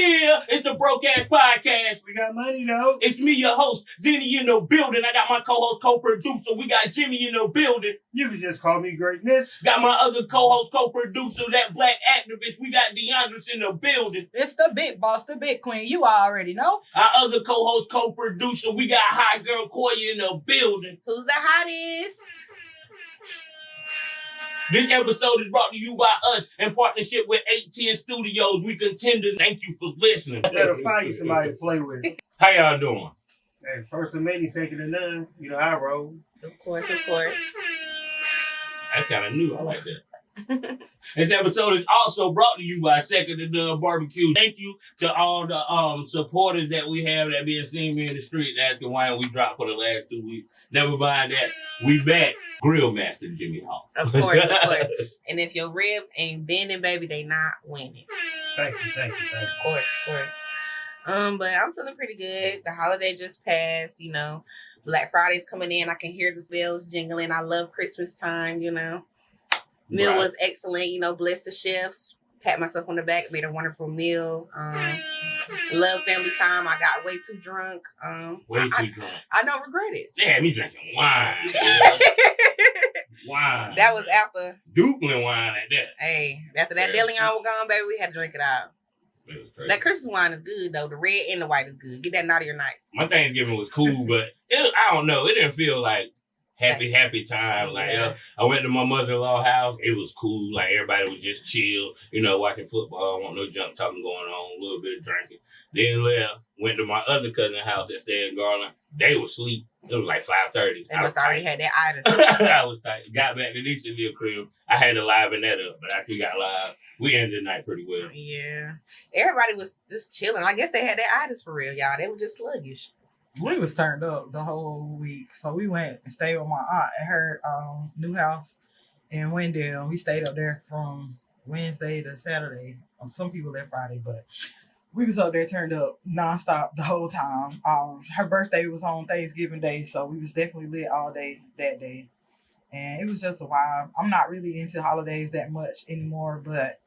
Yeah, it's the Broke Ass Podcast. We got money though. It's me, your host, Zenny in the building. I got my co-host, co-producer. We got Jimmy in the building. You can just call me Greatness. Got my other co-host, co-producer, that black activist. We got DeAndres in the building. It's the big boss, the big queen. You already know. Our other co-host, co-producer, we got hot girl Koya in the building. Who's the hottest? This episode is brought to you by us in partnership with 810 Studios. We contend to thank you for listening. Gotta find you somebody to play with. How y'all doing? Hey, first of many, second of none. You know how I roll. Of course, of course. That's kind of new. I like that. This episode is also brought to you by Second to None Barbecue. Thank you to all the supporters that we have that been seeing me in the street asking why we dropped for the last 2 weeks. Never mind that. We back. Grill Master Jimmy Hall. Of course, of course. And if your ribs ain't bending, baby, they not winning. Thank you. Of course, of course. But I'm feeling pretty good. The holiday just passed, you know. Black Friday's coming in. I can hear the bells jingling. I love Christmas time, you know. Meal was excellent, you know, bless the chefs. Pat myself on the back, made a wonderful meal. Love family time. I got way too drunk. Way too drunk. I don't regret it. They had me drinking wine. Wine. That was after. Dupling wine at that. Hey, after that deli on was gone, baby, we had to drink it out. It was crazy. That Christmas wine is good, though. The red and the white is good. Get that naughty or nice. My Thanksgiving was cool, but I don't know. It didn't feel like happy time. Like I went to my mother-in-law's house. It was cool. Like everybody was just chill, you know, watching football. I want no junk talking going on, a little bit of drinking. Then left. Went to my other cousin's house that stayed in Garland. They were asleep. It was like 5:30. They must already had that itis. I was tight. Got back to Nisonville crib. I had to liven that up, but after we got live, we ended the night pretty well. Yeah. Everybody was just chilling. I guess they had that itis for real, y'all. They were just sluggish. We was turned up the whole week. So we went and stayed with my aunt at her new house in Wendell. We stayed up there from Wednesday to Saturday. Some people left Friday, but we was up there turned up nonstop the whole time. Her birthday was on Thanksgiving Day, so we was definitely lit all day that day. And it was just a vibe. I'm not really into holidays that much anymore, but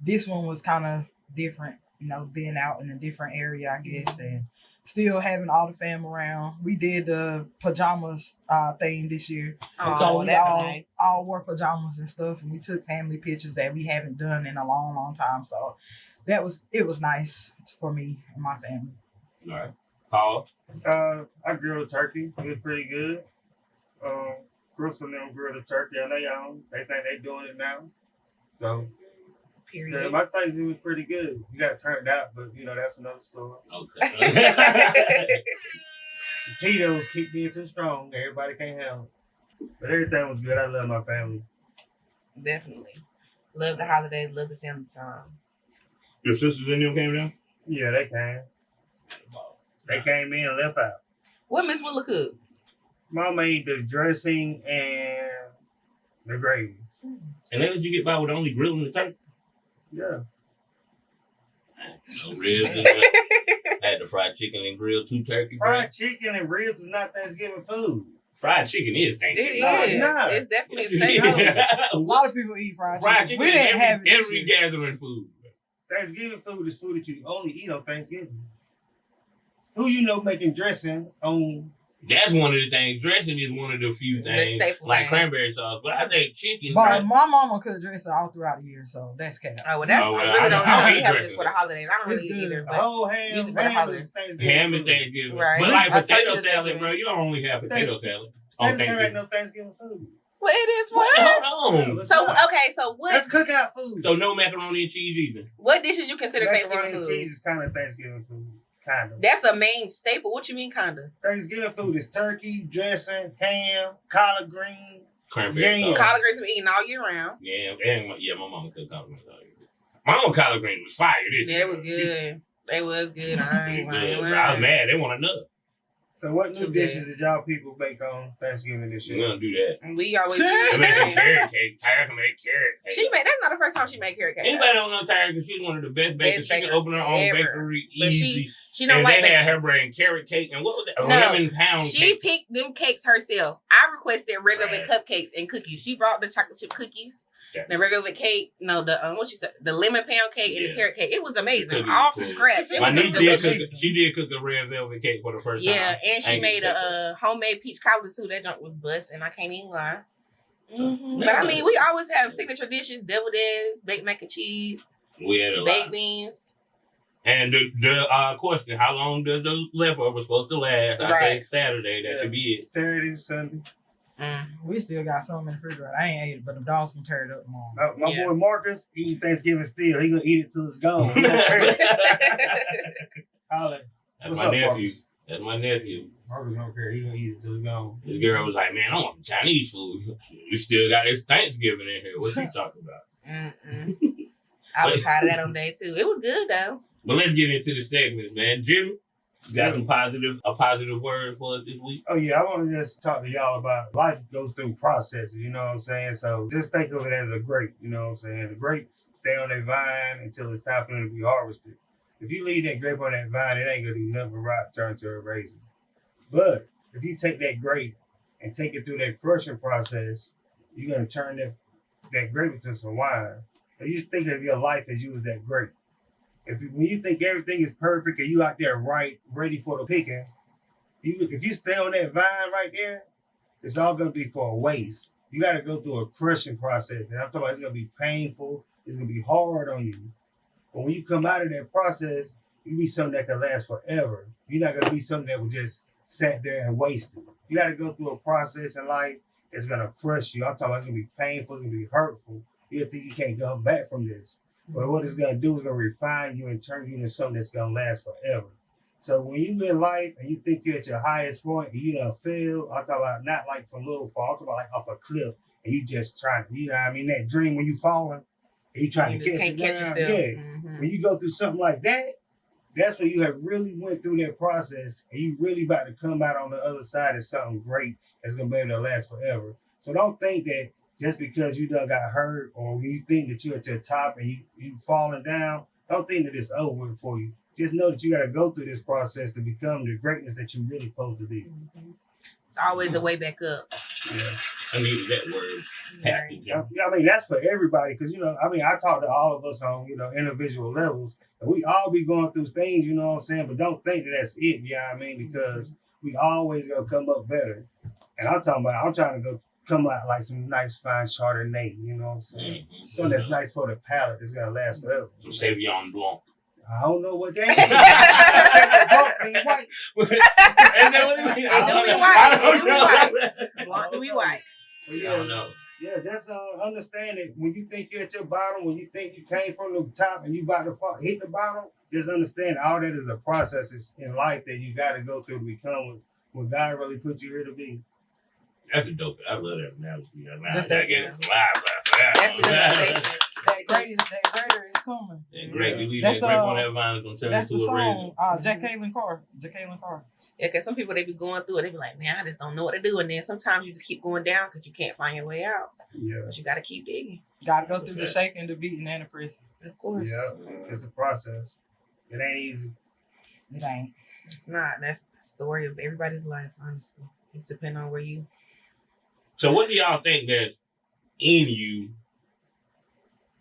this one was kind of different, you know, being out in a different area, I guess, and still having all the fam around. We did the pajamas thing this year. Oh, so we that's nice. all wore pajamas and stuff, and we took family pictures that we haven't done in a long time. So it was nice for me and my family. All right. Paul? I grilled a turkey. It was pretty good. Crystal and them grilled a turkey on their own. They think they doing it now. So Period. my Thanksgiving was pretty good. You got turned out, but you know that's another story. Okay. The Tito's keep being too strong. Everybody can't handle it. But everything was good. I love my family. Definitely. Love the holidays, love the family time. Your sisters and them came down? Yeah, they came. They came in and left out. What Miss Willa cooked? Mom made the dressing and the gravy. And then you get by with only grilling the turkey? Yeah. No ribs in there. Had the fried chicken and grilled 2 turkey Fried breasts. chicken and ribs is not Thanksgiving food. Fried chicken is It Thanksgiving. is. No. It's definitely a Yes, staple. it is. A lot of people eat fried Fried chicken. chicken We didn't is have it this every year. gathering food. Thanksgiving food is food that you only eat on Thanksgiving. Who you know making dressing on? That's one of the things. Dressing is one of the few things, staple like thing. cranberry sauce. But I think chicken. But my mama could dress it all throughout the year, so that's cap. Oh, well, that's Oh, well, I really don't I eat don't eat have this for the holidays. I don't It's really eat good. either. A But whole Use ham. it for the Ham holiday. is Thanksgiving. ham and food. Thanksgiving. Right. But like A turkey potato is salad, Thanksgiving. bro, you don't only have potato salad on That sound like Thanksgiving. no Thanksgiving food. well, it is for us. Hold on. So okay, so That's what cookout food. So no macaroni and cheese either. what dishes you consider Macaroni Thanksgiving and food? cheese is kind of Thanksgiving food. Kind of. That's a main staple. What you mean, kinda? Thanksgiving food is turkey, dressing, ham, collard green. Cranberry Yeah. sauce. Collard greens we eating all year round. Yeah, and my mama cooked collard greens. My mama collard green was fire. This Yeah, year. they were good. They was good. I ain't Yeah, lying. I was mad. They want another. So what new Too dishes bad. did y'all people make on Thanksgiving this We're year? gonna do that. We always I do made some that. carrot cake. Tyra can make carrot cake. She made. That's not the first time she made carrot cake. Anybody don't know Tyra because she's one of the best bakers. Best She can bakers open her own ever. bakery But easy. She don't And like they had baking. her bring carrot cake and what was that? A No, lemon pound She cake. picked them cakes herself. I requested regular Right. cupcakes and cookies. She brought the chocolate chip cookies. The regular cake, no, the what you said, the lemon pound cake and the carrot cake. It was amazing, cookie all was from cool. scratch. It My was niece delicious. did cook a red velvet cake for the first time. Yeah, and she made a a homemade peach cobbler too. That junk was bust, and I can't even lie. Mm-hmm. But I mean, we always have signature dishes: deviled eggs, baked mac and cheese, We had a baked lot. beans. And the question: how long does those leftovers supposed to last? I say Saturday. That should be it. Saturday, Sunday. We still got some in the refrigerator. I ain't ate it, but the dogs can tear it up tomorrow. My boy Marcus eat Thanksgiving still. He gonna eat it till it's gone. That's my nephew. That's my nephew. Marcus don't care. He gonna eat it till it's gone. This girl was like, "Man, I want some Chinese food. We still got this Thanksgiving in here. What's he talking about?" I was tired of that on day 2. It was good though. But let's get into the segments, man. Jimmy, you got a positive word for us this week? Oh yeah, I want to just talk to y'all about life goes through processes, you know what I'm saying? So just think of it as a grape, you know what I'm saying? The grapes stay on their vine until it's time for them to be harvested. If you leave that grape on that vine, it ain't gonna do nothing but rot, turn to a raisin. But if you take that grape and take it through that crushing process, you're gonna turn that grape into some wine. And you just think of your life as you was that grape. When you think everything is perfect and you out there right, ready for the picking, if you stay on that vine right there, it's all gonna be for a waste. You gotta go through a crushing process. And I'm talking about it's gonna be painful, it's gonna be hard on you. But when you come out of that process, you be something that can last forever. You're not gonna be something that will just sit there and waste it. You gotta go through a process in life that's gonna crush you. I'm talking about it's gonna be painful, it's gonna be hurtful. You think you can't come back from this. But what it's going to do is going to refine you and turn you into something that's going to last forever. So when you in life and you think you're at your highest point and you done fail, I'm talking about not like some little fall, I'm talking about like off a cliff and you just trying to, you know what I mean? That dream when you falling and you trying to catch yourself. Yeah. Mm-hmm. When you go through something like that, that's when you have really went through that process and you really about to come out on the other side of something great that's going to be able to last forever. So don't think that just because you done got hurt or you think that you're at your top and you falling down, don't think that it's over for you. Just know that you got to go through this process to become the greatness that you're really supposed to be. Mm-hmm. It's always the way back up. Yeah. I needed that word. I mean, that's for everybody because, you know, I mean, I talk to all of us on, you know, individual levels. And we all be going through things, you know what I'm saying? But don't think that that's it, you know what I mean? Because we always going to come up better. And I'm trying to come out like some nice, fine Chardonnay, you know what I'm saying? Mm-hmm. Something that's nice for the palate that's going to last forever. Some Sauvignon Blanc. I don't know what that is. Blanc ain't white. Is that what it means? It do be white. Blanc do be white. Yeah, I don't know. Yeah, just understand that when you think you're at your bottom, when you think you came from the top and you about to hit the bottom, just understand all that is a process in life that you got to go through to become what God really put you here to be. That's a dope. I love that analogy. Just that that greater is coming. That great. You leave that grape on that vine, it's gonna turn into a raisin. Jacqueline Carr. Yeah, because some people, they be going through it, they be like, man, I just don't know what to do. And then sometimes you just keep going down because you can't find your way out. Yeah. But you got to keep digging. Got to go through the shaking, the beating, and the pressing. Of course. Yeah, it's a process. It ain't easy. It ain't. It's not. That's the story of everybody's life, honestly. It depends on where you. So what do y'all think that's in you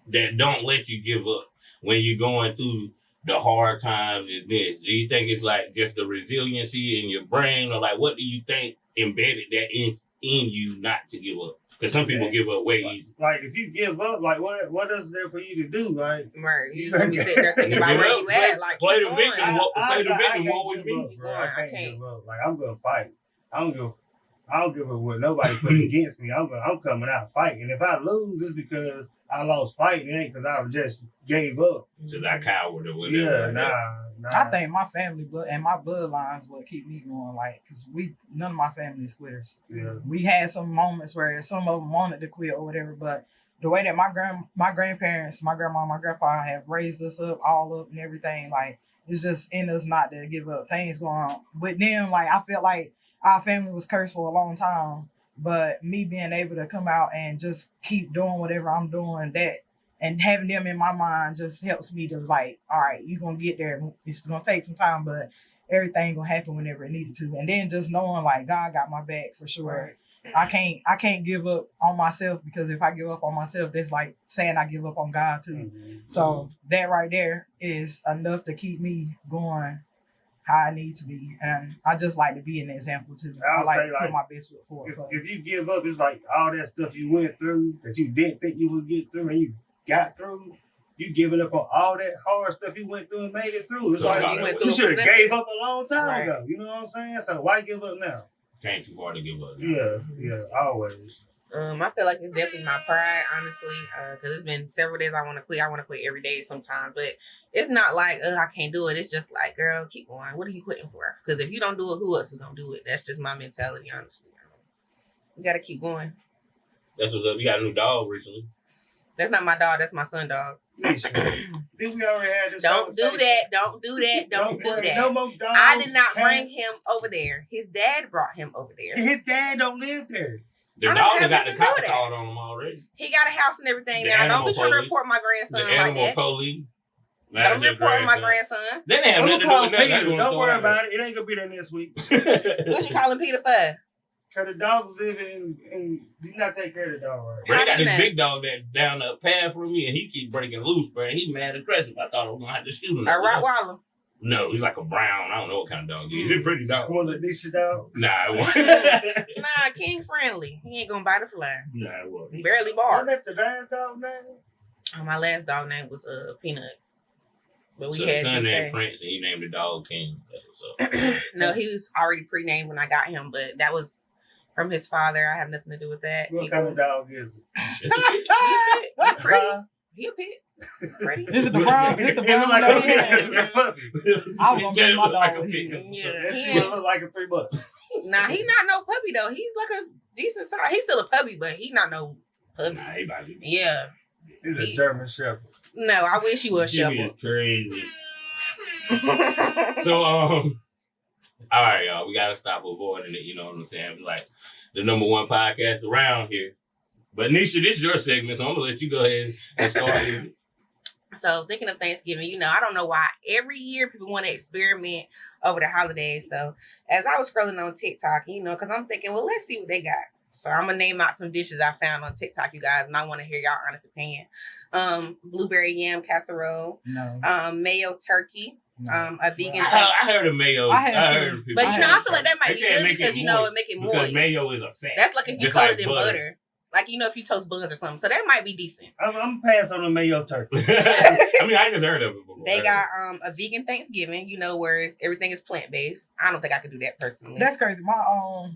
that don't let you give up when you're going through the hard times and this? Do you think it's like just the resiliency in your brain, or like what do you think embedded that in you not to give up? Because some people give up way easy. Like if you give up, like what is there for you to do? Like right, you just be sitting there thinking about where you at. Like play the victim. Play the victim. What was me? I can't give up. Like I'm gonna fight. I don't give a what nobody put against me. I'm coming out fighting. And if I lose, it's because I lost fighting. It ain't because I just gave up. So that coward or whatever. Yeah, nah. I think my family and my bloodlines will keep me going. Like, cause none of my family is quitters. Yeah. We had some moments where some of them wanted to quit or whatever, but the way that my grandparents, my grandma, my grandpa have raised us up, all up and everything, like it's just in us not to give up. Things going on with them. Like I feel like our family was cursed for a long time, but me being able to come out and just keep doing whatever I'm doing, that and having them in my mind just helps me to like, all right, you're going to get there. It's going to take some time, but everything going to happen whenever it needed to. And then just knowing like God got my back for sure. I can't give up on myself, because if I give up on myself, that's like saying I give up on God too. Mm-hmm. So that right there is enough to keep me going how I need to be. And I just like to be an example too. I like to put my best foot forward. If you give up, it's like all that stuff you went through that you didn't think you would get through and you got through. You giving up on all that hard stuff you went through and made it through. It's So like you should have gave up a long time ago. You know what I'm saying? So why give up now? Ain't too far to give up. Yeah, always. I feel like it's definitely my pride, honestly, because it's been several days I want to quit. I want to quit every day sometimes, but it's not like, I can't do it. It's just like, girl, keep going. What are you quitting for? Because if you don't do it, who else is going to do it? That's just my mentality, honestly. You got to keep going. That's what's up. You got a new dog recently. That's not my dog. That's my son dog. Did we already had this Don't do that. Don't do that. Don't do that. No more dogs. I did not cats. bring him over there. His dad brought him over there. His dad don't live there. The I don't dog have got the nothing to do cop with called on him already. He got a house and everything The now. Don't animal be trying to police. report my The grandson like animal that. police. Don't report my grandson. They didn't have I'm nothing to do gonna call with nothing. Peter. Don't worry about it. It ain't gonna be there next week. What you calling Peter for? Cause the dog's living in you not take care of the dog right. Bro, they got this big dog that down the path from me, and he keep breaking loose, bro. He mad aggressive. I thought I was gonna have to shoot him. A Rottweiler. No, he's like a brown. I don't know what kind of dog he is. He's a pretty dog. Was it decent dog? Nah, it wasn't. Nah, king friendly. He ain't gonna bite a fly. Nah, it wasn't. He barely Wasn't bark. that the last dog name? My last dog name was Peanut. But we So had the son to named say. Prince, and you named the dog King. That's what's up. No, he was already pre-named when I got him, but that was from his father. I have nothing to do with that. What kind of dog is it? It's a pit. He pretty. Huh? He a pit. Pretty. Is it the brown? Is the It brown look like one a that he pit. had? It's a puppy. I was gonna He get my look like dog a with pit. his. Yeah, That he shit ain't, look like a $3. nah, he not no puppy though. He's like a decent size. He's still a puppy, but he not no puppy. Nah, he about to be. Yeah. He's a German Shepherd. No, I wish he was Jimmy Shepherd. is crazy. So, all right, y'all, we gotta stop avoiding it. You know what I'm saying? Like the number one podcast around here. But Nisha, this is your segment, so I'm gonna let you go ahead and start with it. So thinking of Thanksgiving, I don't know why every year people want to experiment over the holidays. So as I was scrolling on TikTok, because I'm thinking, well, let's see what they got. So I'm gonna name out some dishes I found on TikTok, you guys, and I want to hear y'all honest opinion. Blueberry yam casserole, No. mayo turkey, a vegan. I heard of mayo. I had heard too. of people. But I feel like that might They be said good make because it it make it because moist. mayo is a fat. That's like if you Just coat like it in butter. Like if you toast buns or something. So that might be decent. I'm pass on the mayo turkey. I mean, I just heard of it before. They got a vegan Thanksgiving, where everything is plant based. I don't think I could do that personally. That's crazy. My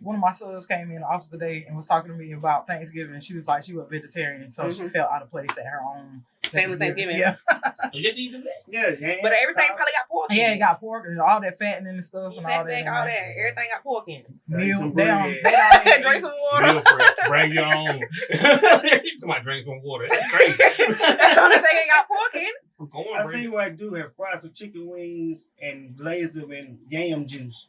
one of my subs came in the office today and was talking to me about Thanksgiving. And she was like, she was vegetarian, so she felt out of place at her own family Thanksgiving. Yeah, Just eat the vet. Yeah, but everything probably got pork. yeah, it got pork and all that fattening and stuff and all Fat that. back, all that. Everything got pork in it. Meal, bread. Drink some water. Meal prep. Bring your own. Somebody drink some water. That's crazy. That's the only thing ain't got pork in. Some I cornbread. see what I do have fries with chicken wings and glaze them in yam juice.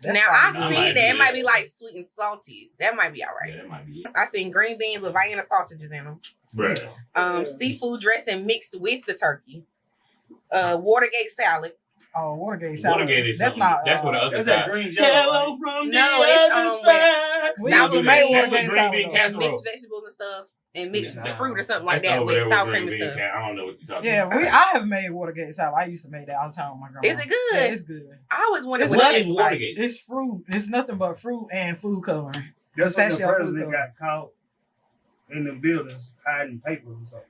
That's Now probably I I good. seen might that do it might that. be like sweet and salty. That might be all right. Yeah, that might be it. I seen green beans with Vienna sausages in them. Bruh. Seafood dressing mixed with the turkey. Watergate salad. Oh, Watergate salad. Watergate is That's something. not. That's what the other That's that side. green jello. Hello Right? from No, the it's, other side. We used to make That's what Watergate green bean salad. And casserole. mixed vegetables and stuff. And mixed Nah. the fruit or something like That's that over there with sour green cream and bean stuff. I don't know what you're talking Yeah, about. I have made Watergate salad. I used to make that all the time with my grandma. Is it good? Yeah, it's good. I always wondered It's what not it What is tastes like. Watergate? It's fruit. It's nothing but fruit and food coloring. That's when the Pistachio president food got caught in the buildings hiding papers or something.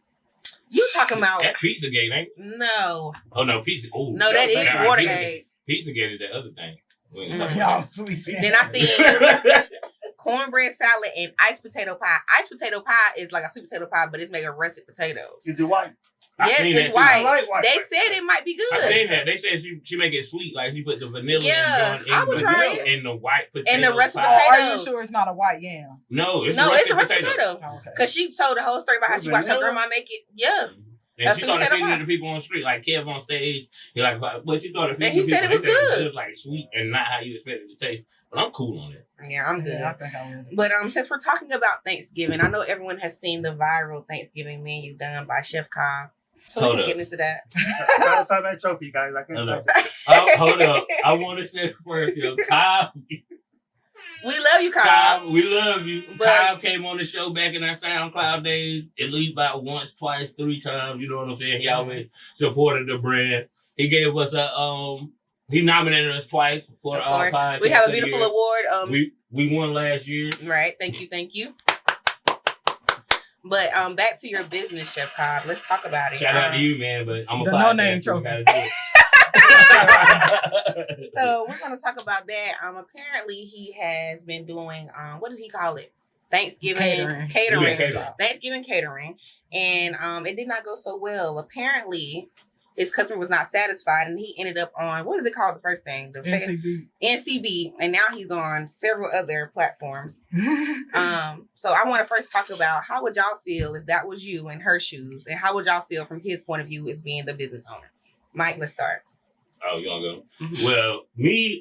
You talking about? That Pizzagate, ain't it? No. Oh, no, Pizza. Oh, No, that is nah, Watergate. Pizzagate is the other thing. We ain't Mm. talking Y'all about sweet. Then I seen that. cornbread salad and iced potato pie. Iced potato pie is like a sweet potato pie, but it's made of russet potatoes. Is it white? I Yes, seen it's that too. white. I like white. They said it might be good. I seen that. They said she make it sweet, like she put the vanilla Yeah, and I would try it. in the white potato. And the russet Oh, pie. are you potatoes. sure it's not a white yam? No, it's No, russet it's a russet potato. potato. Oh, okay. Cause she told the whole story about how she watched her Vanilla? grandma make it. Yeah. And That's she sweet started potato feeding it pie. to people on the street, like Kev on stage. He like, but she started feeding And he people. said it They was good. It was like sweet and not how you expect it to taste. But I'm cool on it. Yeah, I'm good. Yeah, I think I will. But since we're talking about Thanksgiving, I know everyone has seen the viral Thanksgiving menu done by Chef Cobb. So Hold we up. can get into that. Try to find that trophy, guys. I can't Hold find up. it. Oh, hold up. I want to say first, yo, Kyle. We love you, Kyle. Kyle, we love you. But- Kyle came on the show back in our SoundCloud days at least about once, twice, 3 times. You know what I'm saying? He always supported the brand. He gave us he nominated us twice for Of course. podcast. We have a of the beautiful year. award. We won last year. Right. Thank you. But back to your business, Chef Cobb. Let's talk about it. Shout out to you, man. But I'm a The podcast, no-name so we trophy. gotta do it. So we're gonna talk about that. Apparently he has been doing what does he call it? Thanksgiving catering. Catering. Thanksgiving catering. And it did not go so well. Apparently his customer was not satisfied and he ended up on what is it called, the first thing? The NCB, and now he's on several other platforms. So I want to first talk about how would y'all feel if that was you in her shoes, and how would y'all feel from his point of view as being the business owner? Mike, let's start. Oh, you wanna go? Mhm. Well, me,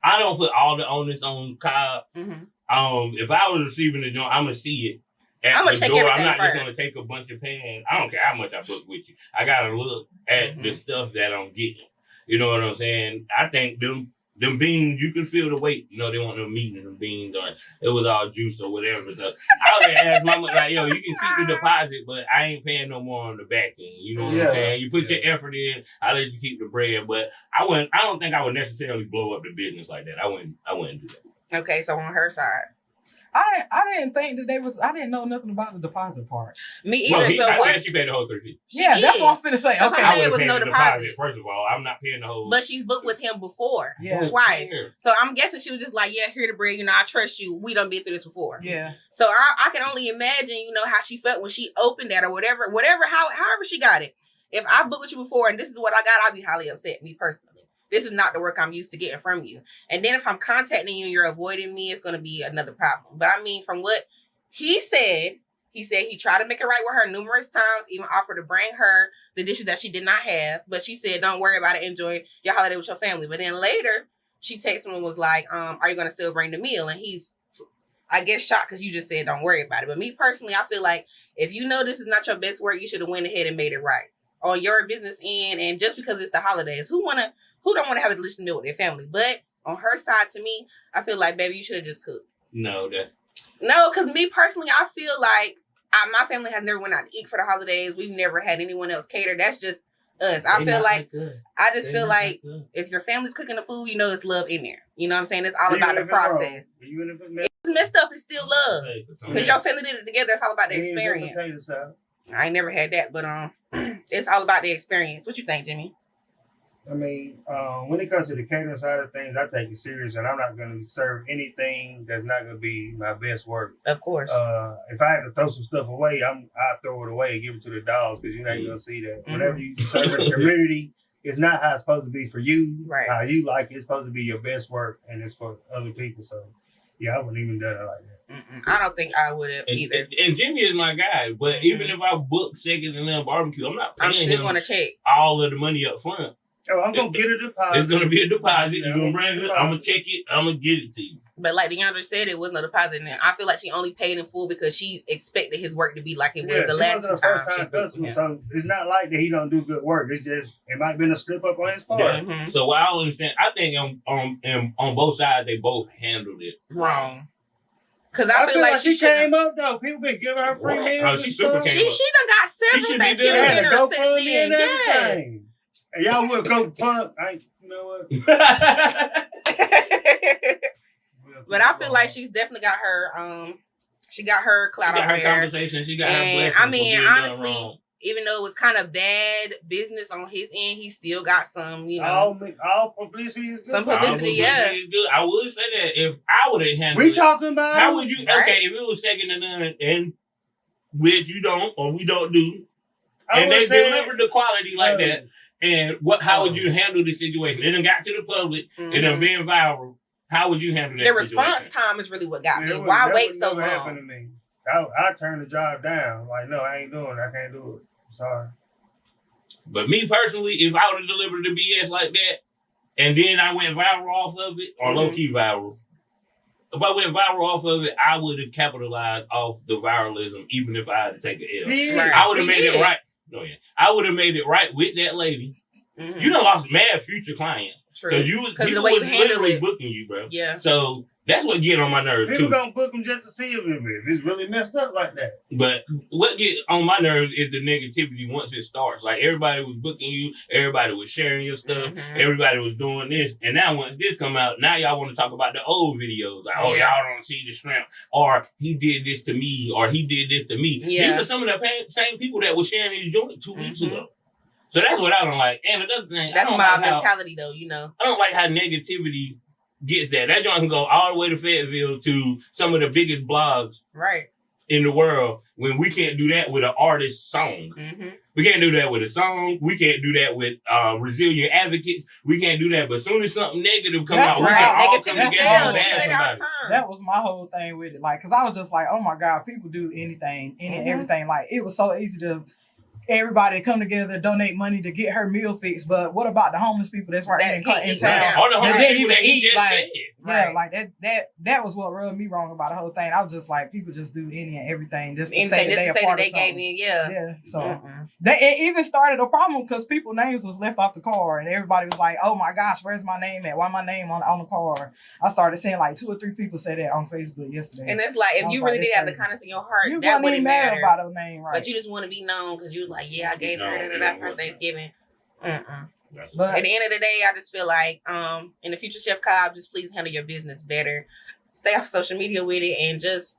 I don't put all the onus on Kyle. Mm-hmm. If I was receiving the joint, I'm gonna see it at I'ma the check door. I'm everything not just first. gonna take a bunch of pans. I don't care how much I book with you. I gotta look at the stuff that I'm getting. You know what I'm saying? I think them beans, you can feel the weight. You know, they want them meat in them beans, or it was all juice or whatever. So I would ask mama, like, yo, you can keep the deposit, but I ain't paying no more on the back end. You know what I'm saying? You put your effort in, I let you keep the bread, but I don't think I would necessarily blow up the business like that. I wouldn't do that. Okay, so on her side. I didn't think that I didn't know nothing about the deposit part. Me either. Well, So I what? think she paid the whole 3 She Yeah, that's did. what I'm finna say. So Okay. how I it would was have no paid the deposit. First of all, I'm not paying the whole. But she's booked with him before. Yeah. Twice. So I'm guessing she was just like, yeah, here the bread. I trust you. We done been through this before. Yeah. So I can only imagine, how she felt when she opened that or whatever, however she got it. If I booked with you before and this is what I got, I'd be highly upset, me personally. This is not the work I'm used to getting from you. And then if I'm contacting you and you're avoiding me, it's going to be another problem. But I mean, from what he said he tried to make it right with her numerous times, even offered to bring her the dishes that she did not have. But she said, don't worry about it. Enjoy your holiday with your family. But then later, she texted him and was like, are you going to still bring the meal? And he's, I guess, shocked because you just said, don't worry about it. But me personally, I feel like if you know this is not your best work, you should have went ahead and made it right on your business end. And just because it's the holidays, who don't want to have a delicious meal with their family? But on her side, to me, I feel like, baby, you should have just cooked. No, because me personally, I feel like my family has never went out to eat for the holidays. We've never had anyone else cater. That's just us. I feel like if your family's cooking the food, it's love in there. You know what I'm saying? It's all Even about the if it's wrong. process. Even if If it's messed up, it's still love. Because your family did it together. It's all about the beans and experience. potato salad. I ain't never had that, but it's all about the experience. What you think, Jimmy? I mean, when it comes to the catering side of things, I take it serious, and I'm not going to serve anything that's not going to be my best work. Of course. If I had to throw some stuff away, I'll throw it away and give it to the dogs because you're not going to see that. Whenever you serve in the community, it's not how it's supposed to be for you. Right. How you like it. It's supposed to be your best work, and it's for other people. So, yeah, I wouldn't even done it like that. I don't think I would have either. And Jimmy is my guy, but even if I book second and then barbecue, I'm not paying I'm still him going to check. all of the money up front. Oh, I'm going to get a deposit. It's going to be a deposit. Yeah, You're going to bring it. I'm going to check it. I'm going to get it to you. But like DeAndre said, it was no deposit in there. I feel like she only paid in full because she expected his work to be like it was the last wasn't a time. first-time customer, so it's not like that he don't do good work. It's just it might have been a slip up on his part. Yeah. Mhm. So what I don't understand, I think on both sides they both handled it Wrong. Because I I feel like she shouldn't- came up though. People been giving her free Wow. meals. Oh, and she stuff. super came She done got She several should be Thanksgiving doing They had a dinners since GoFundMe then. and Yes. everything. And y'all would go fund. You know what? But I feel like she's definitely got her she got her She clout got over her there. conversation. She got her And blessing. I mean, for being done honestly, wrong. even though it was kind of bad business on his end, he still got some, all publicity is good. Some All publicity, yeah. is good. I would say that if I would have handled We it, talking about how would you? Right. Okay, if it was second and none, and which you don't or we don't do, I and would they say, delivered the quality like that, and how would you handle the situation? It done got to the public. It done Mhm. been viral. How would you handle that? The response situation? time is really what got me. that Why would wait so never happen long? to me. I turned the job down. Like, no, I ain't doing it. I can't do it. I'm sorry. But me personally, if I would have delivered the BS like that, and then I went viral off of it, or low key viral, if I went viral off of it, I would have capitalized off the viralism, even if I had to take an L. Yeah. Right. I would have We made did. it right. No, yeah, I would have made it right with that lady. Mhm. You done lost mad future clients. Because True. you was Because people the way you was handle literally it. booking you, bro. Yeah. So that's what get on my nerves People too. gonna book them just to see if it's really messed up like that. But what get on my nerves is the negativity once it starts. Like everybody was booking you, everybody was sharing your stuff, everybody was doing this, and now once this come out, now y'all want to talk about the old videos. Like, oh, y'all don't see the shrimp, or he did this to me, or he did this to me. Yeah. These are some of the same people that were sharing his joint 2 weeks ago. So that's what I don't like. And another thing, That's I don't my like mentality, though. You know. I don't like how negativity gets that. That joint can go all the way to Fayetteville to some of the biggest blogs in the world when we can't do that with an artist's song. We can't do that with a song. We can't do that with resilient advocates. We can't do that. But as soon as something negative comes out, we can all come together and bash somebody. That was my whole thing with it. Like, because I was just like, oh my God, people do anything, everything. Like, it was so easy to everybody come together, donate money to get her meal fixed. But what about the homeless people that's right in town? All the homeless didn't people that he just like, said. Yeah, like that was what rubbed me wrong about the whole thing. I was just like, people just do any and everything just to say that they a part of something. Yeah. So it even started a problem because people's names was left off the car, and everybody was like, "Oh my gosh, where's my name at? Why my name on the car?" I started seeing like 2 or 3 people say that on Facebook yesterday. And it's like, if you really did have the kindness in your heart, you that wouldn't matter about her name, right? But you just want to be known because you was like, yeah, I gave her that for Thanksgiving. But at the end of the day, I just feel like, in the future, Chef Cobb, just please handle your business better. Stay off social media with it and just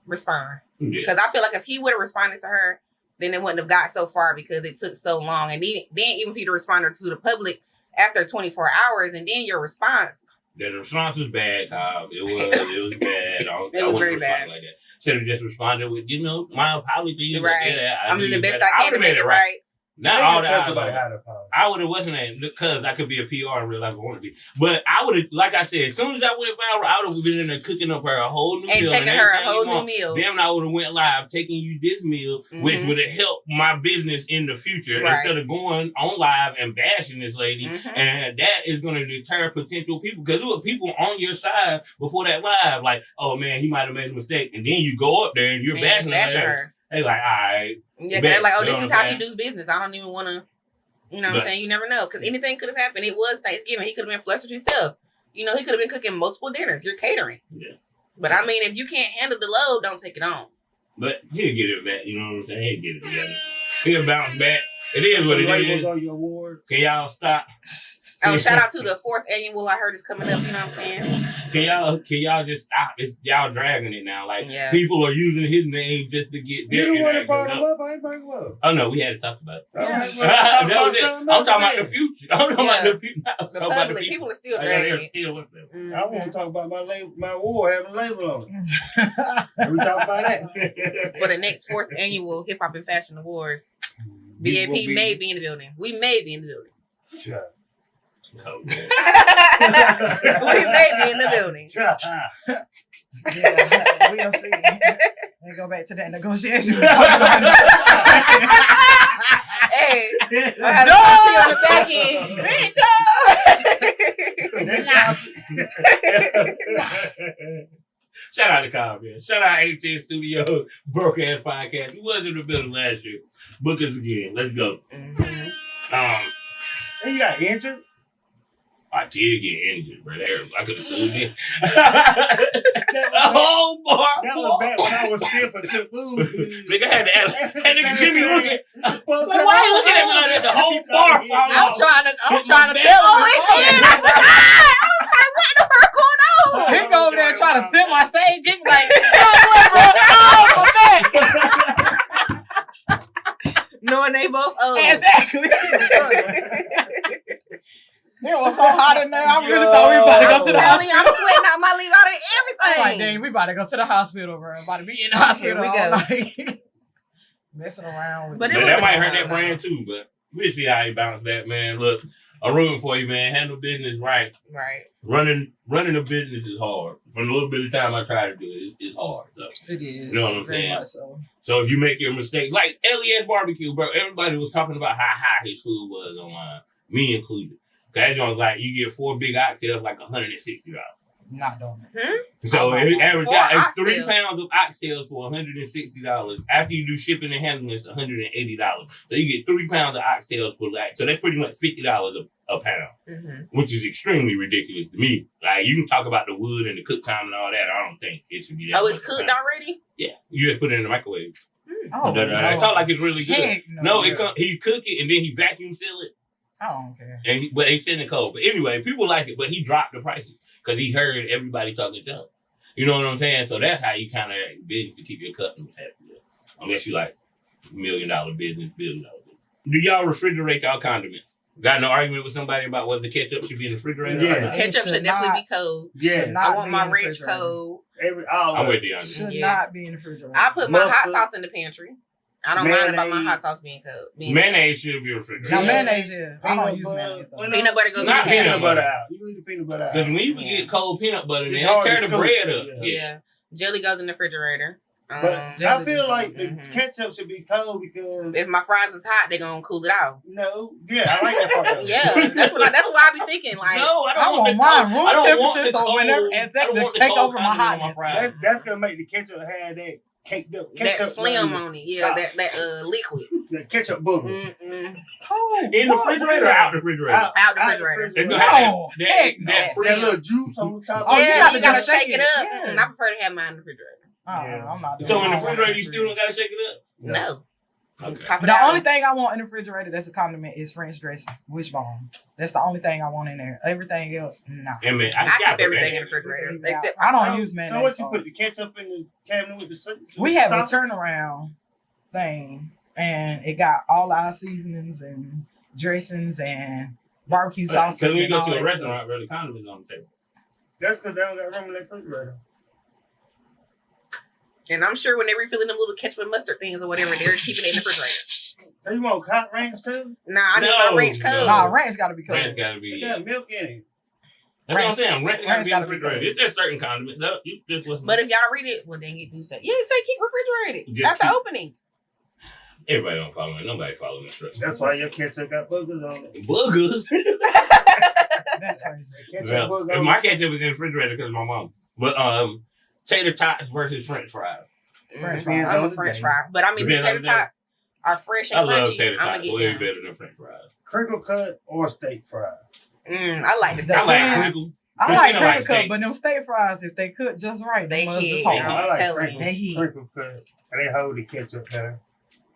respond. Because I feel like if he would have responded to her, then it wouldn't have got so far because it took so long. And then even for you to respond to the public after 24 hours, and then your response. The response was bad, Cobb. It was bad. It was very bad. Like that. Should have just responded with, my apologies. Right. I'm doing the best I can to make it right. Not all that. I would have wasn't that because I could be a PR in real life if I wanted to be. But I would have, like I said, as soon as I went viral, I would have been in there cooking up her a whole new meal. And taking her a whole new meal. Then I would have went live taking you this meal, which would have helped my business in the future instead of going on live and bashing this lady. And that is going to deter potential people because there were people on your side before that live, like, oh man, he might have made a mistake. And then you go up there and you're bashing her. They like, all right. Yeah, they're like, oh, this is how he does business. I don't even want to, you know what I'm saying? You never know. Because anything could have happened. It was Thanksgiving. He could have been flustered himself. You know, he could have been cooking multiple dinners. You're catering. Yeah. But I mean, if you can't handle the load, don't take it on. But he'll get it back. You know what I'm saying? He'll get it together. He'll bounce back. It is what it is. On your awards. Can y'all stop? Oh, shout out to the 4th annual. I heard it's coming up. You know what I'm saying? Can y'all just stop? It's y'all dragging it now. Like people are using his name just to get there. You the one that brought him up. I ain't bring him up. Oh no, we had to talk about it. Yeah. That was it. I'm talking about the future. I'm talking about the people. The public. People are still dragging it. I want to talk about my award having a label on it. We talk about that for the next 4th annual Hip Hop and Fashion Awards. BAP may be in the building. We may be in the building. Yeah. Oh, we may be in the building. Yeah, we'll see. Let's go back to that negotiation. Hey, I had to see on the back end. Shout out to Cobb, man. Shout out 18 Studio, Broke Ass Podcast. He was in the building last year. Book us again. Let's go. And you got injured? I did get injured, bro. I could have sued him. Oh, boy. That was bad when I was still for good food. Nigga had to ask. That nigga Jimmy looking. Like, why are you looking at me like that? The whole bar I'm trying to tell him. Oh, it did. I forgot. I was like, what the fuck going on? He go over there trying to sip my sage. Jimmy like, knowing they both old. Exactly. It was so hot in there. I really thought we about to go to the hospital. I'm sweating out my leave out of everything. I'm like, dang, we about to go to the hospital, bro. About to be in the hospital. Here we all go. night. Messing around with but that might hurt that brand too, but we'll see how he bounce back, man. Look, I'm rooting for you, man. Handle business right. Right. Running a business is hard. From the little bit of time I try to do it, it's hard. So. It is. You know what I'm saying? So if you make your mistake, like Elias Barbecue, bro, everybody was talking about how high his food was online, me included. That joint like you get 4 big oxtails like $160. Not doing it. So it average out it's 3 pounds of oxtails for $160. After you do shipping and handling, it's $180. So you get 3 pounds of oxtails for like so that's pretty much $50 a pound, Mm-hmm. which is extremely ridiculous to me. Like, you can talk about the wood and the cook time and all that. I don't think it should be that. Oh, it's much cooked time. already? Yeah, you just put it in the microwave. Oh, I talk like it's really good. Heck No, he cook it and then he vacuum seal it. I don't care. But they send it cold. But anyway, people like it, but he dropped the prices because he heard everybody talking junk. You know what I'm saying? So that's how you kind of business to keep your customers happy. Unless you like $1 million business, $1 billion business. Do y'all refrigerate y'all condiments? Got no argument with somebody about whether the ketchup should be in the refrigerator? Yeah. Or not? Ketchup should definitely be cold. Yeah. I want my ranch cold. I'm with you on this. Should Yeah. not be in the refrigerator. I put my hot Mustard. sauce in the pantry. I don't mind about my Mayonnaise. hot sauce being cold. Mayonnaise should be refrigerated. Now Yeah. mayonnaise, yeah. I don't Peanut use butter. mayonnaise though. Well, Peanut butter goes in the Not peanut Peanut pantry. butter out. You leave the peanut butter out. Because when you Yeah. get cold peanut butter, It's then hard tear to the scoop. bread up. Yeah. Yeah. Jelly goes in the refrigerator. But I jelly feel like the Mhm. ketchup should be cold because If my fries is hot, they're gonna cool it off. I like that part. Of it. Yeah, that's why I be thinking like. No, I I don't want the mine cold- room I don't want temperature, the so cold- whenever I it's don't to want the take cold over my condiment on hotness. fries. That's gonna make the ketchup have that caked up that ketchup phlegm on it, yeah, top. that liquid. that ketchup booger. Mm-mm. Oh, In the refrigerator or out the refrigerator? Out the refrigerator. It's gonna No, have that heck no. that That little juice on the top. Oh, you yeah, gotta you gotta just shake shake it it. up. Yeah. I prefer to have mine in the refrigerator. Yeah. I'm not doing So in the that. refrigerator, you still don't gotta shake it up? No. Okay. Pop it The out. only thing I want in the refrigerator that's a condiment is French dressing, wishbone. That's the only thing I want in there. Everything else, nah. And man, I gotta keep put everything that in the refrigerator Yeah. except I don't So- use mayonnaise. So what you sauce. put the ketchup in the cabinet with the sauce? We have a sauce? turnaround thing, and it got all our seasonings and dressings and barbecue sauces. Because when you and go all to a that restaurant, really condiments on the table. That's because they don't got room in the refrigerator. And I'm sure when they're refilling them little ketchup and mustard things or whatever, they're keeping it in the refrigerator. So you want hot ranch too? Nah, I need my No, ranch no. cold. Nah, ranch got to be cold. Ranch gotta be. It That's got milk in it. what I'm ranch- saying. Ranch gotta ranch be in the gotta be refrigerator. cold. It's just certain condiments. No, you just listen. But if y'all read it, well, then you do say, yeah, it say keep refrigerated Just at the keep- opening. Everybody don't follow it. Nobody follow instructions. That's why your ketchup got boogers on it. Boogers. That's crazy. Ketchup Well, booger on my it. ketchup was in the refrigerator because of my mom. But tater tots versus French fries. French Depends I'm on a the French day. fry. But I mean, the Depends on tater the day. tots are fresh I and love crunchy. tater I'm tots going to way get them. better than French fries. Crinkle cut or steak fries. I like the I steak I like Depends. fries. crinkle. I Christina like likes crinkle cut, steak. but them steak fries, if they cook just right, They they must hit. just Yeah. hold. I'm I like telling crinkle, you. They heat. crinkle cut. And they hold the ketchup better.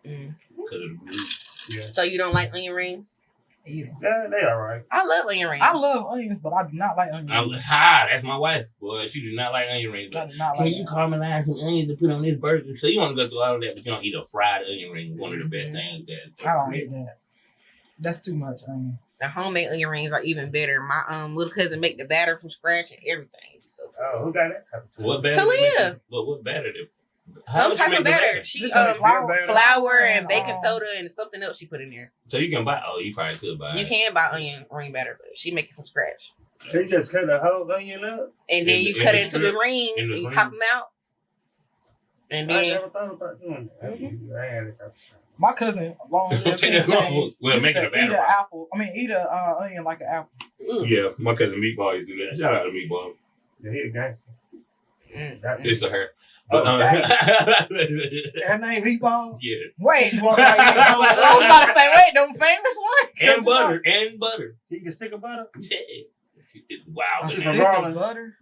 Mm. Because of the glue. Yeah. So you don't like onion rings? Yeah. Yeah, they all right. I love onion rings. I love onions, but I do not like onions. That's my wife. Boy, she did not like onion rings. I do not Can like you that. caramelize some onions to put on this burger? So you want to go through all of that, but you don't eat a fried onion ring. One of the best things that. I don't eat that. That's too much onion. The homemade onion rings are even better. My little cousin make the batter from scratch and everything. So Oh, who got that type of What batter? Talia. What batter? some type of batter. She Just a flour. flour and baking Oh. soda and something else she put in there. So you can buy. Oh, you probably could buy. You it. can buy onion ring batter, but she make it from scratch. So you just cut the whole onion up? And then In you the- cut in it the into the strip? rings In the and you ring? pop them out. And I then never thought about doing that. I had it. My cousin, long live Take King it long. James, Well, used make it to a batter, eat an right? apple. I mean, eat a onion like an apple. ugh. Yeah, my cousin Meatball used to do that. Shout out to Meatball. Yeah, he a gangster. That- It's a her. Oh, But, Her name Meatball? yeah, Wait, She I walk out here and was about to say, wait, them famous one? and butter. She can stick a butter? Yeah. Wow. A but She's stick from that- of Garland. butter?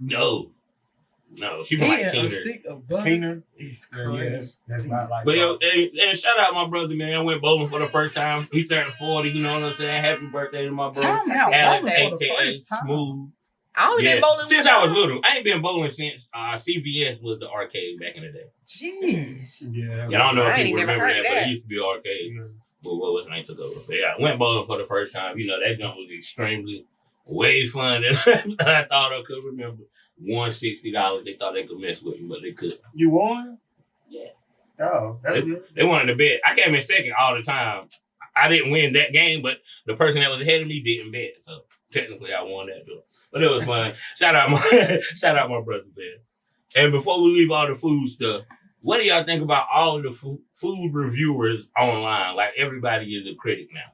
No, she from like Yeah, a Keener. stick of butter. Keener? Is Yeah, crazy. that's not like But yo, and shout out my brother, man. I went bowling for the first time. He turned 40. You know what I'm saying? Happy birthday to my brother, Time out. Alex, Bowling for the aka first time. Smooth. I only been bowling Since one I was time. little. I ain't been bowling since CBS was the arcade back in the day. Jeez. Yeah. Yeah, I don't know if I ain't people never remember heard that, of but that. it used to be an arcade. Yeah. But what was the name took over? But yeah, I went bowling for the first time. You know, that jump was extremely way fun than I thought I could remember. Won $60. They thought they could mess with me, but they couldn't. You won? Yeah. Oh, that's good. They wanted to bet. I came in second all the time. I didn't win that game, but the person that was ahead of me didn't bet. So technically I won that too. But it was fun. Shout out my brother, man. And before we leave all the food stuff, what do y'all think about all of the food reviewers online? Like everybody is a critic now.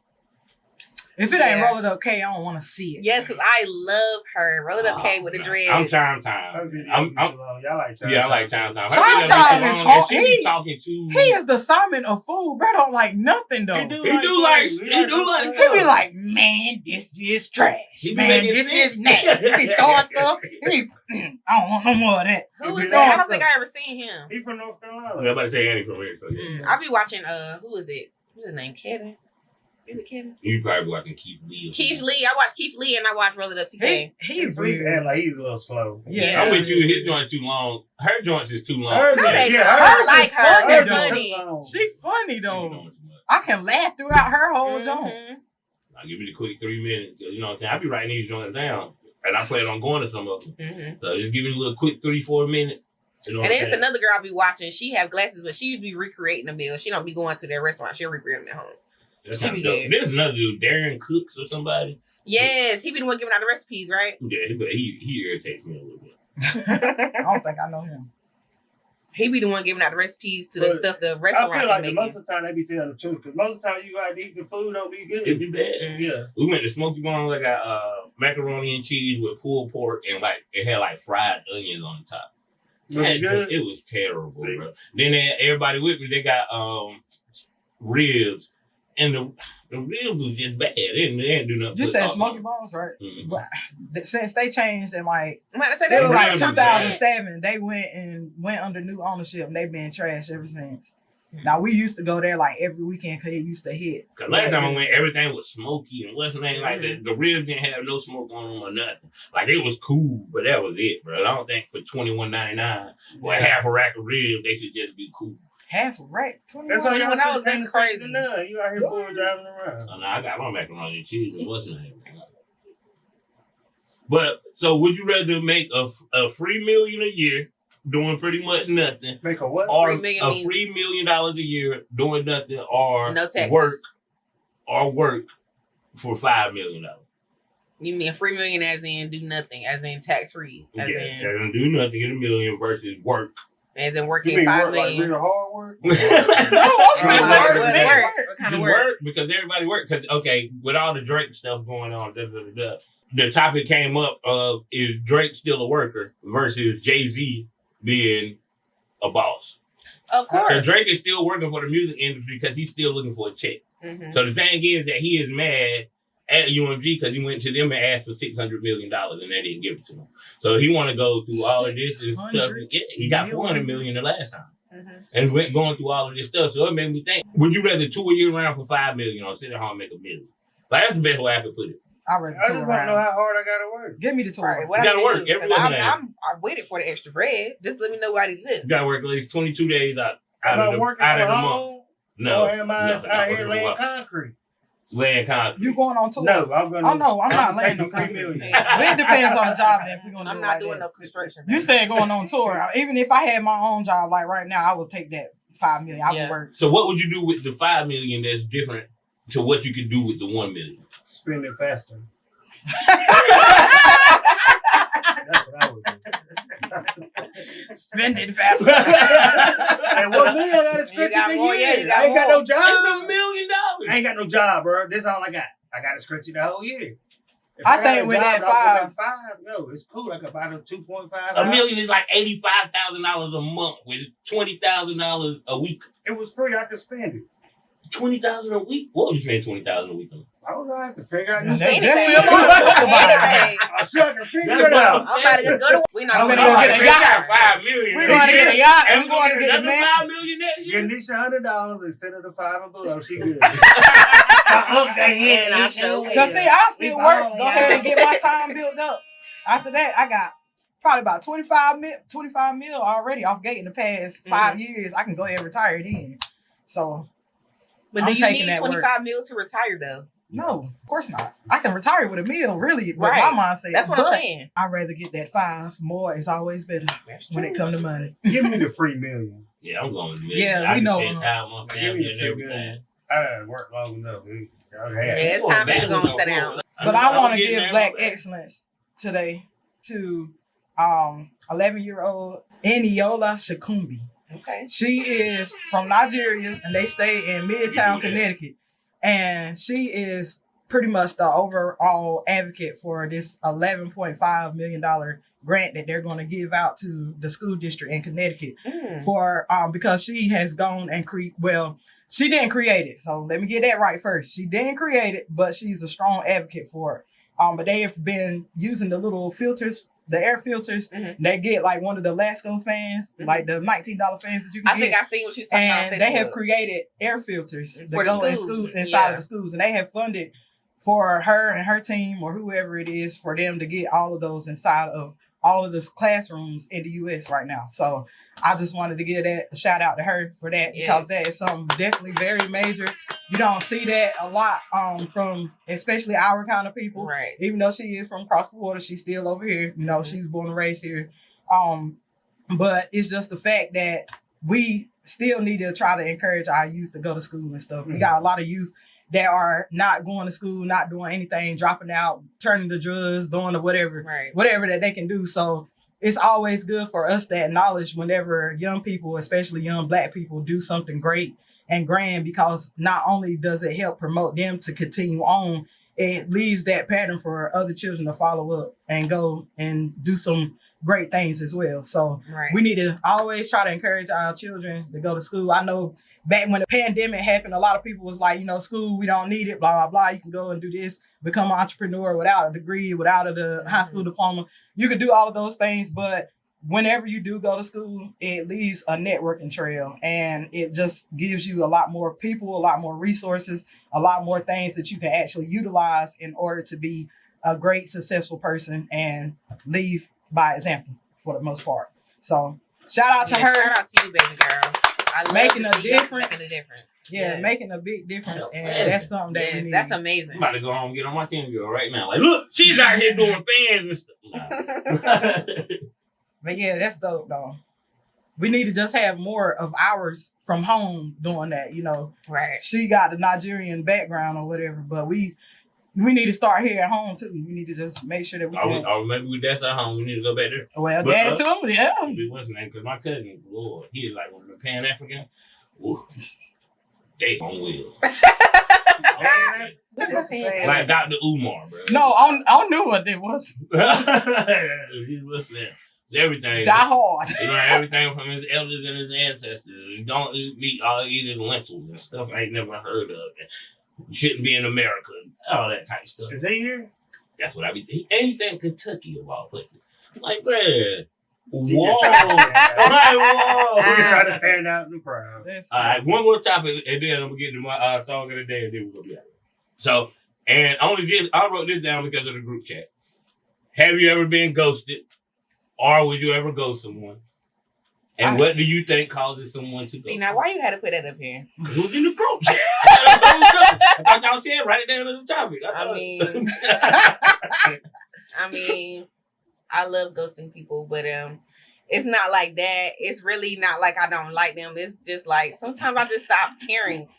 If it ain't Roll It Up K, I don't want to see it. Yes, because I love her. Roll It Up K with the dreads. I'm Time Time. Y'all like Time. Yeah, I like Time Time. Time Time is hard. She be talking to. He is the Simon of food. Bro don't like nothing though. He do like. He be like, man, this is trash. Man, this is nasty. He be throwing stuff. I don't want no more of that. Who is that? I don't think I ever seen him. He from North Carolina. Everybody say Annie from here, so yeah. I be watching. Who is it? What's his name? Kevin. Is it Kevin? You probably watching Keith Lee. Keith Lee. I watch Keith Lee and I watch Roll It Up TK. He's weird. Like he's a little slow. Yeah. I'm with you. His joints too long. Her joints is too long. I like her. They're funny. She funny though. I can laugh throughout her whole joint. I'll give you the quick 3 minutes. You know what I'm saying? I be writing these joints down. And I plan on going to some of them. So just give me a little quick 3-4 minutes. You know, and then it's another girl I be watching. She have glasses, but she used to be recreating a meal. She don't be going to their restaurant. She'll recreate them at home. She be good. There's another dude, Darren Cooks or somebody. Yes, he be the one giving out the recipes, right? Yeah, but he irritates me a little bit. I don't think I know him. He be the one giving out the recipes to the stuff the restaurant. I feel like most of the time they be telling the truth because most of the time you go out to eat the food don't be good. It be bad. Yeah. We went to Smoky Bones. I got macaroni and cheese with pulled pork and like it had like fried onions on the top. It was terrible, bro. Then everybody with me, they got ribs. And the ribs was just bad. They didn't do nothing. You said Smoky Bones, right? Mm-hmm. But since they changed in like, they were like 2007, they went under new ownership and they've been trash ever since. Now we used to go there like every weekend because it used to hit. Cause last time I went, everything was smoky and what's the name like that. The ribs didn't have no smoke on them or nothing. Like it was cool, but that was it, bro. I don't think for $21.99 or half a rack of ribs, they should just be cool. Half a rack? That's crazy. No, you out here driving around. Oh, no, I got my macaroni and cheese and what's the name. But so, would you rather make a $3 million a year doing pretty much nothing? Make a what? Or $3 million a year doing nothing, or no taxes. work for $5 million. You mean $3 million as in do nothing, as in tax free? As in do nothing, get $1 million versus work. As in working $5 million. Like real hard work? What kind of work? Because everybody works. Because, okay, with all the Drake stuff going on, the topic came up of is Drake still a worker versus Jay-Z being a boss. Of course. So Drake is still working for the music industry because he's still looking for a check. Mm-hmm. So the thing is that he is mad at UMG because he went to them and asked for $600 million and they didn't give it to him. So he want to go through all of this and stuff. He got $400 million the last time. Mm-hmm. And went going through all of this stuff. So it made me think, would you rather tour a year round for $5 million or sit at home and make $1 million? Like that's the best way I could put it. I just want to know how hard I gotta work. Give me the tour. Right, you gotta work every I waited for the extra bread. Just let me know why I live. You gotta work at least 22 days out of the month. No, or am I out here laying concrete? Laying concrete. You going on tour? No, I'm going. Oh no, I'm not laying no concrete. It depends on the job. Then if we're gonna I'm not doing no construction. You saying going on tour? Even if I had my own job, like right now, I would take that $5 million. I would work. So what would you do with the $5 million that's different to what you could do with the $1 million? Spend it faster. That's what I would do. Spend it faster. And $1 million I gotta scratch it a year. I ain't got no job. It's $1 million. I ain't got no job, bro. This is all I got. I gotta scratch it the whole year. If I think with that $5, no, it's cool. I could buy the 2.5. $1 million is like $85,000 a month with $20,000 a week. It was free. I could spend it. $20,000 a week? What would you spend $20,000 a week on? I don't know. I have to figure out. Anything. I'm sure I can figure it out. I'm about to just go to. We're not going to go get a yacht. $5 million. We're going to get a yacht. I'm going to get a mansion. $5 million next year. Give Nisha $100 and send her the 5 and below. She good. And I show. Cause see, I still work. Go ahead and get my time built up. After that, I got probably about 25 mil already off gate in the past 5 years. I can go ahead and retire then. So. But do you need 25 mil to retire though? No, of course not. I can retire with $1 million, really, with my mindset. That's what I'm saying. I'd rather get that 5. More is always better when it comes to money. Give me the $3 million. Yeah, I'm going with $1 million. Yeah, we know. Spend time on family and everything. I done worked long enough. It's time for you to go and sit down. But I want to give Black excellence today to 11-year-old Eniola Shakumbi. Okay. She is from Nigeria and they stay in Midtown, Connecticut. And she is pretty much the overall advocate for this $11.5 million grant that they're going to give out to the school district in Connecticut for because she has gone and she didn't create it. So let me get that right first. She didn't create it, but she's a strong advocate for it. But they have been using the little filters, the air filters. They get like one of the Lasco fans, like the $19 fans that you can get. I think I seen what you talking about. And they have created air filters for that go the schools. inside of the schools, and they have funded for her and her team or whoever it is for them to get all of those inside of all of the classrooms in the U.S. right now. So I just wanted to give that a shout out to her for that because that is something definitely very major. You don't see that a lot from especially our kind of people. Right. Even though she is from across the water, she's still over here. You know, she was born and raised here. But it's just the fact that we still need to try to encourage our youth to go to school and stuff. We got a lot of youth that are not going to school, not doing anything, dropping out, turning to drugs, doing whatever that they can do. So it's always good for us to acknowledge whenever young people, especially young Black people, do something great and grand, because not only does it help promote them to continue on, it leaves that pattern for other children to follow up and go and do some great things as well. So we need to always try to encourage our children to go to school. I know back when the pandemic happened, a lot of people was like, you know, school, we don't need it, blah, blah, blah. You can go and do this, become an entrepreneur without a degree, without a high school diploma. You can do all of those things, but whenever you do go to school, it leaves a networking trail, and it just gives you a lot more people, a lot more resources, a lot more things that you can actually utilize in order to be a great, successful person and leave by example for the most part. So shout out to her. Shout out to you, baby girl. I love making a difference. Making a difference. Yeah, making a big difference. And that's something that we need. That's amazing. I'm about to go home and get on my team girl right now. Like, look, she's out here doing fans and stuff. Nah. But yeah, that's dope though. We need to just have more of ours from home doing that, you know. Right. She got the Nigerian background or whatever, but we need to start here at home too. We need to just make sure that we or maybe that's our home. We need to go back there. Well, that too, yeah. What's his name? Because my cousin, Lord, he is like one of the Pan-African. They on wheels. Like Dr. Umar, bro. No, I knew what it was. He was there. Everything. Die hard. You know, everything from his elders and his ancestors. You don't eat all eat his lentils and stuff I ain't never heard of. You shouldn't be in America. All that type of stuff. Is he here? That's what I be thinking. And he's in Kentucky of all places. I'm like, man. Whoa. Whoa. We can try to stand out in the crowd. All right, one more topic, and then I'm going to get to my song of the day, and then we're going to be out. So, and I wrote this down because of the group chat. Have you ever been ghosted? Or would you ever ghost someone? And what do you think causes someone to ghost? See, now why you had to put that up here? Who's in the group chat? I thought y'all said write it down as a topic. I mean, I love ghosting people, but it's not like that. It's really not like I don't like them. It's just like sometimes I just stop caring,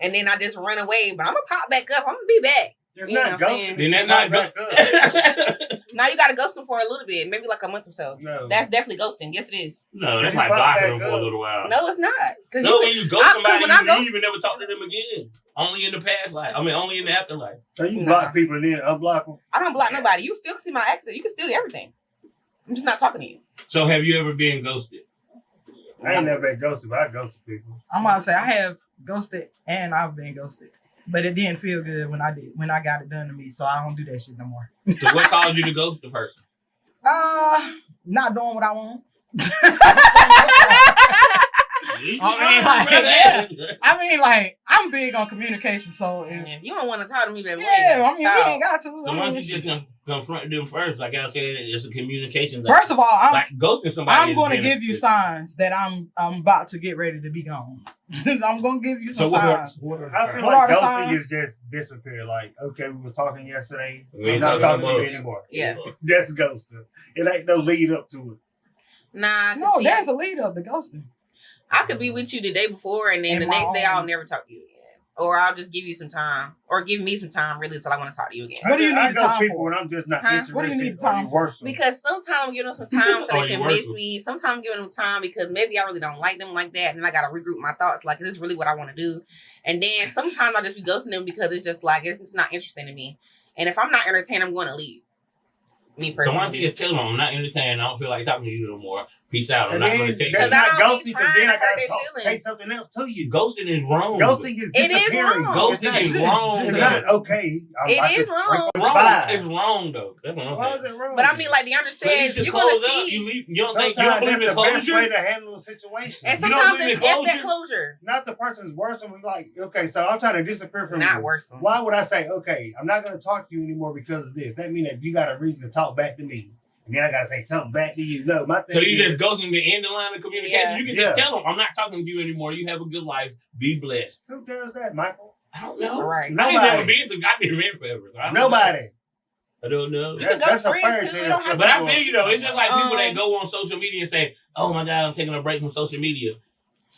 and then I just run away. But I'm gonna pop back up. I'm gonna be back. It's not ghosting. Then that's not ghosting. Now you gotta ghost them for a little bit, maybe like a month or so. No. That's definitely ghosting. Yes, it is. No, that's like blocking them for a little while. No, it's not. No, when you ghost somebody, you leave and never talk to them again. Only in the past life. I mean, only in the afterlife. So you block people and then unblock them? I don't block nobody. You still can see my access. You can still everything. I'm just not talking to you. So have you ever been ghosted? I ain't never been ghosted, but I ghosted people. I'm about to say I have ghosted and I've been ghosted. But it didn't feel good when I got it done to me, so I don't do that shit no more. So what caused you to ghost the person? Not doing what I want. I mean, like, I'm big on communication, so if you don't want to talk to me, baby, we ain't got to. So why don't you just confront them first? Like I said, it's a communication. First of all, like ghosting somebody. I'm going to give you signs that I'm about to get ready to be gone. I'm going to give you some signs. I feel like ghosting is just disappear. Like, okay, we were talking yesterday. I'm not talking to you anymore. Yeah. That's ghosting. It ain't no lead up to it. Nah. No, there's a lead up to ghosting. I could be with you the day before, and then the next day I'll never talk to you again. or I'll just give you some time, or give me some time, really, until I want to talk to you again. What do you I need ghost time people for? when I'm just not Huh? interested. What do you need or time you for? worse them. Because sometimes I'm giving them some time so Oh, they you can work miss with- me. Sometimes I'm giving them time because maybe I really don't like them like that, and I gotta regroup my thoughts. Like, is this really what I want to do? And then sometimes I just be ghosting them because it's just like it's not interesting to me. And if I'm not entertained, I'm going to leave. Me So why don't personally. you just tell them I'm not entertained? I don't feel like talking to you no more. Peace out. I'm And not then going to take that's Because I not don't be ghosting, trying then I to hurt their gotta say feelings. something else to you. Ghosting is wrong. Ghosting is It is disappearing. wrong. Ghosting It's is not- wrong. It's though. not okay. I'm It about is to wrong. break wrong. the It's vibe. wrong though. That's what I'm Why saying. is it wrong? But I mean, like DeAndre So you says, should you're going close to up. see. You don't think you don't Sometimes believe that's in the best way closure? to handle a situation. And You don't sometimes believe in it's F that closure? closure. Not the person's worse than like, okay, so I'm trying to disappear from Not you. worse. Why would I say, okay, I'm not going to talk to you anymore because of this? That means that you got a reason to talk back to me. And then I got to say something back to you. No, my thing So you is, just ghosting the end of line of communication? Yeah. You can Yeah. just tell them, I'm not talking to you anymore. You have a good life. Be blessed. who does that, Michael? I don't know. Right. No. I ain't never Nobody. been to. I've been married forever. So I don't Nobody. know. I don't know. You can go That's a friends, fairy too. tale. It don't have But I People- feel you though. It's just like people that Um, go on social media and say, "Oh my God, I'm taking a break from social media."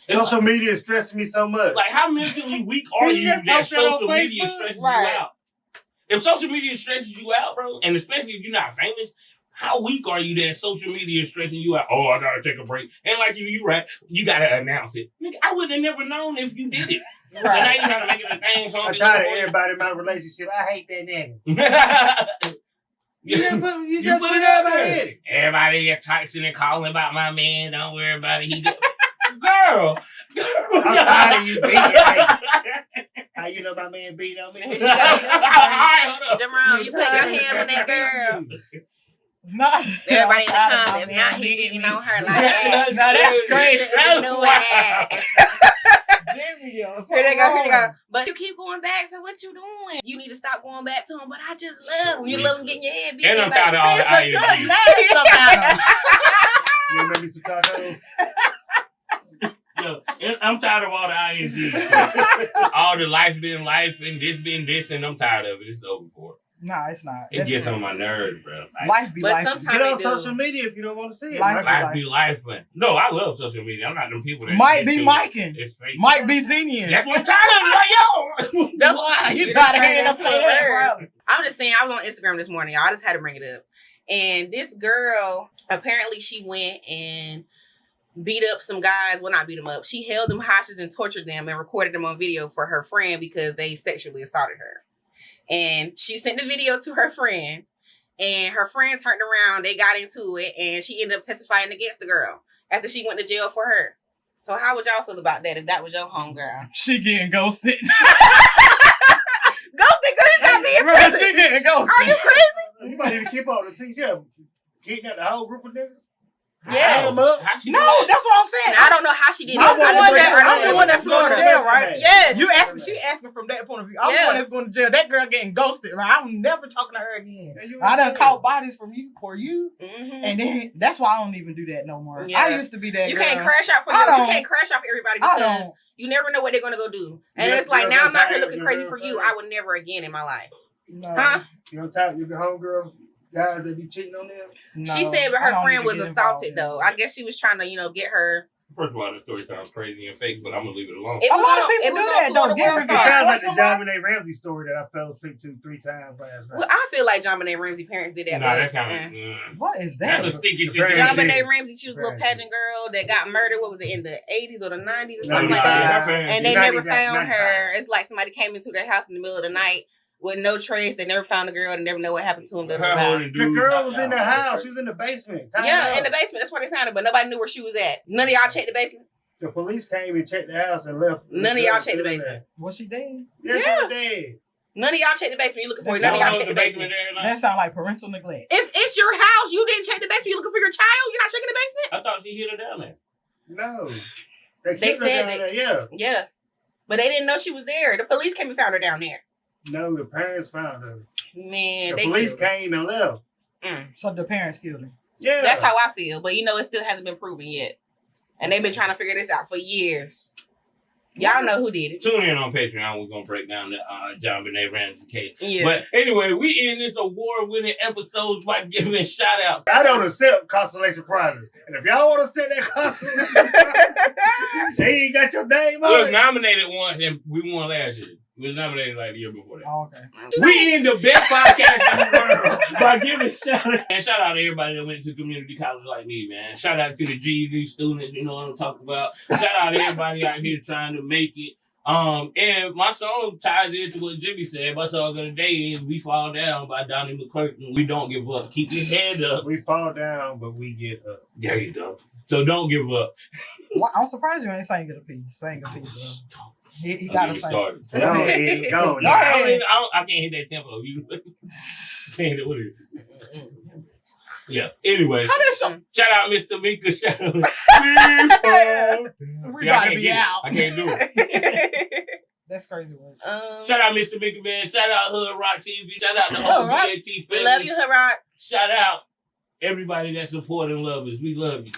It's Social media is stressing me so much. like, how mentally weak are Can you you just that post that on social media Facebook? stresses Right. you out? If social media stresses you out, bro, and especially if you're not famous, how weak are you that social media is stressing you out? Oh, I gotta take a break. And like you right, you gotta announce it. Nigga, I would have never known if you did it. And now Right. you trying to make it a thing. So I'm tired of everybody in my relationship. I hate that nigga. You just put, You just put put it out everybody there. in it. Everybody is texting and calling about my man. Don't worry about it. He go, girl. I'm tired of you beating me. How you know my man beat on me? Here she All goes. right, hold up. Jerome, you put your hands on that girl. Not Everybody in the outside of my comments, man not he beating beating me. on her like that. No, that's crazy. That's You know wild. that. Jimmy, yo, Here they go, here they go. wrong. But you keep going back, so what you doing? You need to stop going back to him, but I just love him. You love him getting your head beat. And I'm in, tired of all the It's a good INGs. laugh about him. You make me some tacos. Yo, and I'm tired of all the INGs. All the life being life and this being this, and I'm tired of it. It's over for. Nah, it's not. It gets on my nerves, bro. Like, Life be But life. sometimes- Get on they do. social media if you don't want to see it. Life- Michael. life be life, man. No, I love social media. I'm not them people that Might get be to it. Miking. It's fake. Might be Zenian. That's what I'm tired of. Like, yo. That's why you You tired of just hearing us turned say into a that, word. bro. I'm just saying, I was on Instagram this morning, y'all. I just had to bring it up. And this girl, apparently she went and beat up some guys. Well, not beat them up. She held them hostage and tortured them and recorded them on video for her friend because they sexually assaulted her. And she sent the video to her friend. And her friend turned around, they got into it, and she ended up testifying against the girl after she went to jail for her. So how would y'all feel about that if that was your homegirl? She getting ghosted. Ghosted girl, you gotta be in Bro, prison. she getting ghosted. Are you crazy? You might need to keep on the team. She kidnapped the whole group of niggas. Yeah. Add them up. How she No, do that? that's what I'm saying. I don't know how she did it. I'm the I one just- that- I'm the one that's going to Florida. jail, right? Yes. You asking? She asking from that point of view. I'm Yeah. the one that's going to jail. That girl getting ghosted. Right? I'm never talking to her again. Yeah, you I done in caught jail. bodies from you for you, Mhm. and then that's why I don't even do that no more. Yeah. I used to be that. You girl. can't crash out for I you. You don't- can't crash out for everybody I because don't. you never know what they're gonna go do. And Yeah, it's like yeah, now I'm that's out here how looking you crazy do for it you. first. I would never again in my life. No. Huh? You don't talk. You the homegirl guys that be cheating on them. No, She said, but I her don't friend even was get assaulted involved. though. I guess she was trying to, get her. First of all, the story sounds crazy and fake, but I'm gonna leave it alone. It A was lot of on- people it was do on that, though. Florida Different World It guys. Star. sounds like the Somebody- John Benet Ramsey story that I fell asleep to 3 times last night. Well, I feel like John Benet Ramsey parents did that. Nah, but, that's kind eh. of. What is That's that? a sticky The situation. parents John did. Benet Ramsey, she was a little Right. pageant girl that got murdered. What was it, in the 80s or the 90s or No, something like yeah. that? Her parents And did. they 90s, never found 95. her. It's like somebody came into their house in the middle of the night with no trace. They never found the girl. They never know what happened to him. Her holding The dudes girl out was there. in the house. She was in the basement. tied Yeah, up. in the basement. That's where they found her, but nobody knew where she was at. None of y'all checked the basement. The police came and checked the house and left. None of y'all checked the basement. Was she dead? Yes, Yeah. she was dead. None of y'all checked the basement. You looking for it. That's None of y'all Y'all checked the know basement. there, like, That sound like parental neglect. If it's your house, you didn't check the basement. You looking for your child? You're not checking the basement? I thought she hit her down there. No. They killed her said down that- there, yeah. Yeah. But they didn't know she was there. The police came and found her down there. No, the parents found her. Man, The they police killed her. came and left. So the parents killed him. Yeah. That's how I feel. But it still hasn't been proven yet. And they've been trying to figure this out for years. Y'all know who did it. Tune in on Patreon. We're gonna break down the John Benet Ramsey case. Yeah. But anyway, we end this award-winning episode by giving a shout out. I don't accept constellation prizes. And if y'all want to send that constellation prize, they ain't got your name We on was it. nominated once and we won last year. We was nominated like the year before that. Oh, okay. We end the best podcast in the world by giving a shout out. And shout out to everybody that went to community college like me, man. Shout out to the GED students, you know what I'm talking about. Shout out to everybody out here trying to make it. And my song ties into what Jimmy said. My song of the day is We Fall Down by Donnie McClurkin. We don't give up. Keep your head up. We fall down, but we get up. There you go. So don't give up. Well, I'm surprised you ain't sang it a piece. Sang a piece. He I'll got get to sing. started. Go ahead, go. Go ahead. I can't hit that tempo. You can't hit it. What is it? Yeah. Anyway, How that show? shout out Mr. Mika. Shout out. We See, I about to can't be get it. out. I can't do it. That's crazy work. Shout out Mr. Mika, man. Shout out Hood Rock TV. Shout out the Hood whole Rock. BAT family. We love you, Harrod. Shout out everybody that support and love us. We love you.